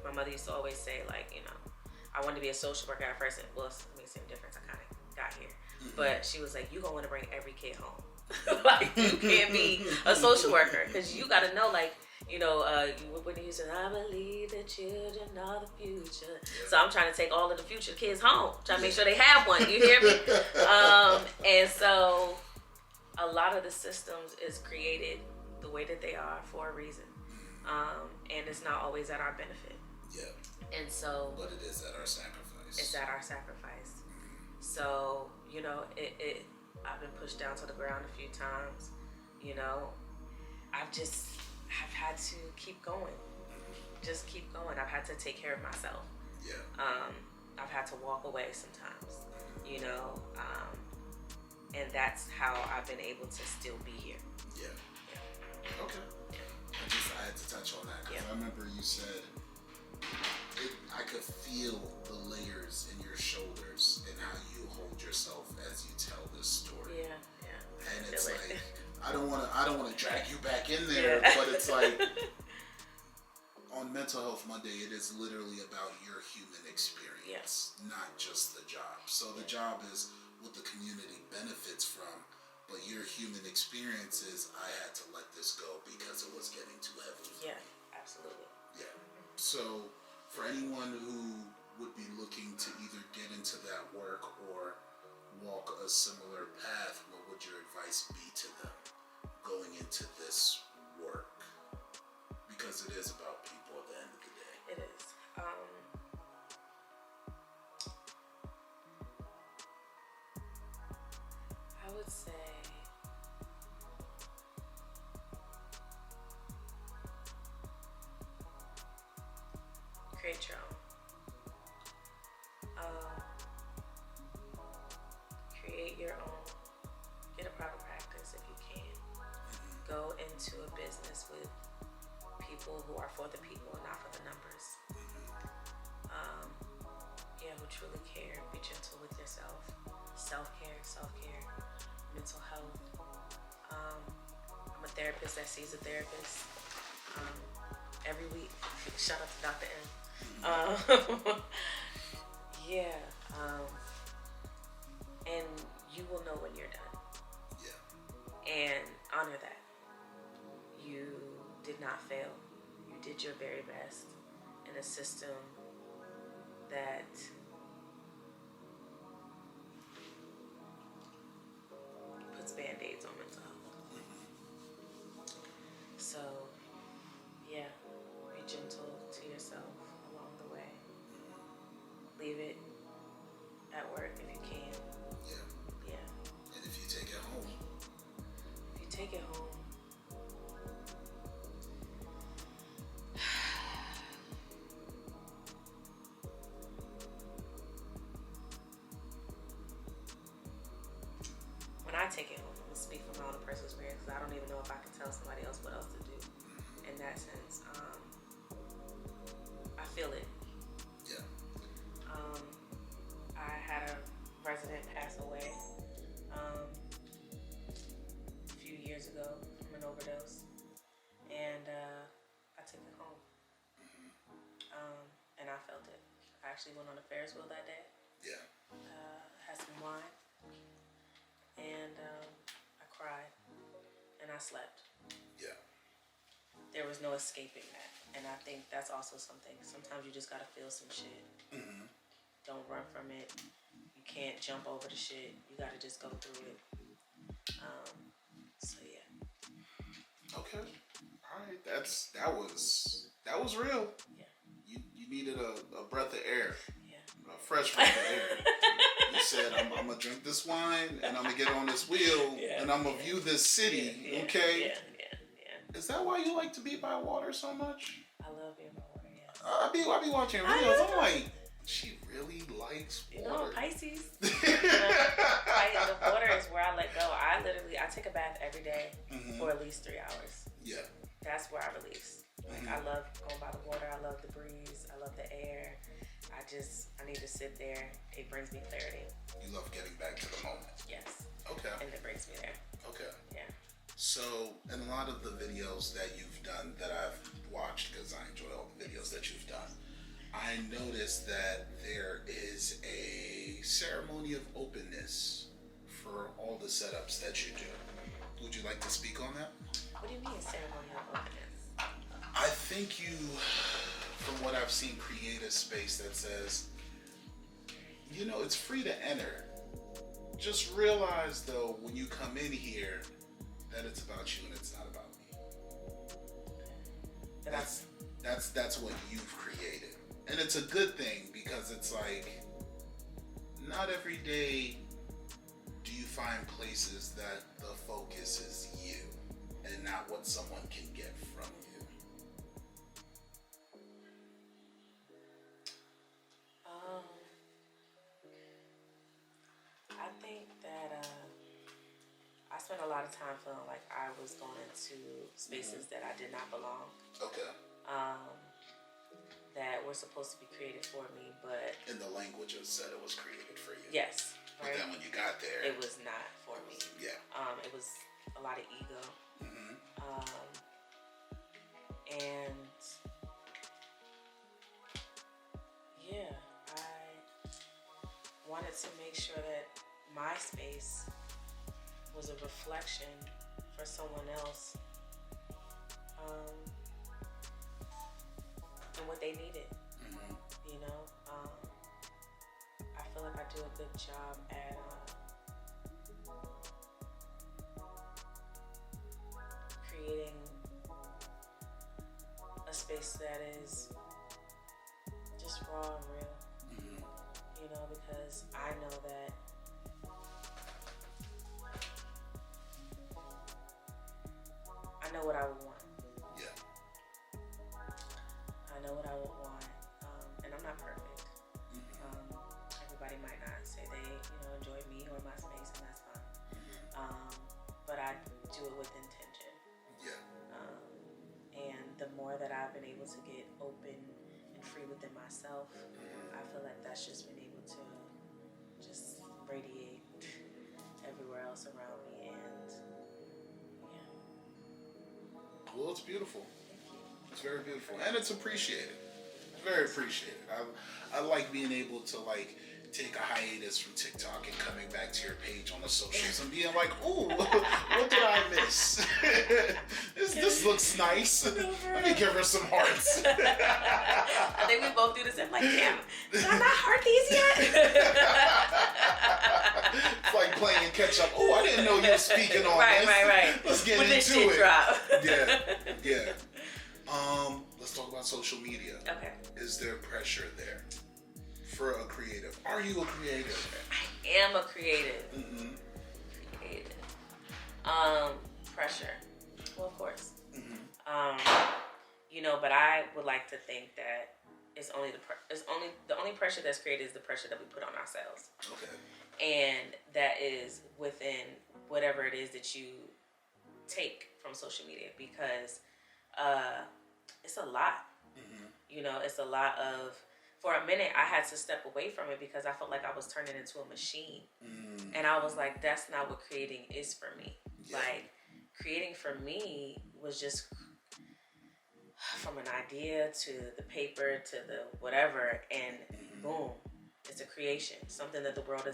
My mother used to always say, like, you know, I wanted to be a social worker at first. And, well, it makes the same difference. I kind of got here. But she was like, you going to want to bring every kid home. Like, you can't be a social worker because you got to know, like, you know, when you said, I believe the children are the future. So I'm trying to take all of the future kids home, trying to make sure they have one. You hear me? And so a lot of the systems is created the way that they are for a reason. And it's not always at our benefit. Yeah. And so. But it is at our sacrifice. It's at our sacrifice. So, you know, I've been pushed down to the ground a few times. You know, I've had to keep going. Just keep going. I've had to take care of myself. Yeah. I've had to walk away sometimes, you know, and that's how I've been able to still be here. Yeah. Okay. I had to touch on that because I remember you said I could feel the layers in your shoulders and how you hold yourself as you tell this story. Yeah. And it's like I don't want to drag you back in there, but it's like on Mental Health Monday, it is literally about your human experience, not just the job. So the job is what the community benefits from. But your human experience is, I had to let this go because it was getting too heavy. Yeah, absolutely. Yeah. So, for anyone who would be looking to either get into that work or walk a similar path, what would your advice be to them going into this work? Because it is about people at the end of the day. It is. I would say create your own. Create your own. Get a private practice if you can. Go into a business with people who are for the people and not for the numbers. Who truly care. Be gentle with yourself. Self-care, mental health. I'm a therapist that sees a therapist every week. Shout out to Dr. M. And you will know when you're done. Yeah. And honor that. You did not fail. You did your very best in a system that puts band-aids on mental health. So, be gentle to yourself along the way. Leave it at work if you can. Yeah. And if you take it home. When I take it home, I'm going to speak from my own personal experience because I don't even know if I can tell somebody else what else to do. In that sense, I feel it. Yeah. I had a resident pass away a few years ago from an overdose, and I took it home. And I felt it. I actually went on a Ferris wheel that day. Yeah. Had some wine. And I cried and I slept. Yeah. There was no escaping that. And I think that's also something. Sometimes you just gotta feel some shit. Don't run from it. You can't jump over the shit. You gotta just go through it. So yeah. Okay. All right. That was real. Yeah. You needed a breath of air. Yeah. A fresh breath of air. You said, I'm gonna drink this wine and I'm gonna get on this wheel and I'm gonna view this city. Okay. Yeah. Is that why you like to be by water so much? I love being by water. Yes. I be watching videos. I'm like, she really likes water. You know, Pisces. The water is where I let go. I take a bath every day for at least 3 hours. Yeah. That's where I release. Like, I love going by the water. I love the breeze. I love the air. I need to sit there. It brings me clarity. You love getting back to the moment. Yes. Okay. And it brings me there. Okay. Yeah. So, in a lot of the videos that you've done that I've watched, because I enjoy all the videos that you've done, I noticed that there is a ceremony of openness for all the setups that you do. Would you like to speak on that? What do you mean ceremony of openness? I think you, from what I've seen, create a space that says, you know, it's free to enter. Just realize, though, when you come in here, that it's about you and it's not about me. That's what you've created. And it's a good thing, because it's like, not every day do you find places that the focus is you and not what someone can get from you. I think that I spent a lot of time feeling like I was going into spaces that I did not belong. Okay. That were supposed to be created for me, but In the language it said it was created for you. yes, But right? then when you got there, It was not for me. Yeah. It was a lot of ego. Mm-hmm. And yeah, I wanted to make sure that my space was a reflection for someone else, and what they needed. Mm-hmm. You know, I feel like I do a good job at creating a space that is just raw and real. Mm-hmm. You know, because I know that I know what I would want. Yeah. I know what I would want, and I'm not perfect. Mm-hmm. Everybody might not say they, enjoy me or my space, and that's fine. Mm-hmm. But I do it with intention. Yeah. And the more that I've been able to get open and free within myself, I feel like that's just been able to just radiate everywhere else around me, and yeah. Well, it's beautiful. It's very beautiful, and it's appreciated. It's very appreciated. I like being able to take a hiatus from TikTok and coming back to your page on the socials and being like, ooh, what did I miss? this looks nice. Let me give her some hearts. I think we both do this. I'm like, damn, did I not heart these yet? It's like playing catch up. Oh, I didn't know you were speaking on this. Right. Let's get when into this shit it. drop. Yeah. Let's talk about social media. Okay. Is there pressure there for a creative? Are you a creative? I am a creative. Mm-hmm. Creative. Pressure. Well, of course. Mm-hmm. But I would like to think that it's only the only pressure that's created is the pressure that we put on ourselves. Okay. And that is within whatever it is that you take from social media, because it's a lot. Mm-hmm. It's a lot of. For a minute, I had to step away from it because I felt like I was turning into a machine, and I was like, "That's not what creating is for me." Yeah. Like, creating for me was just from an idea to the paper to the whatever, and boom, it's a creation, something that the world has never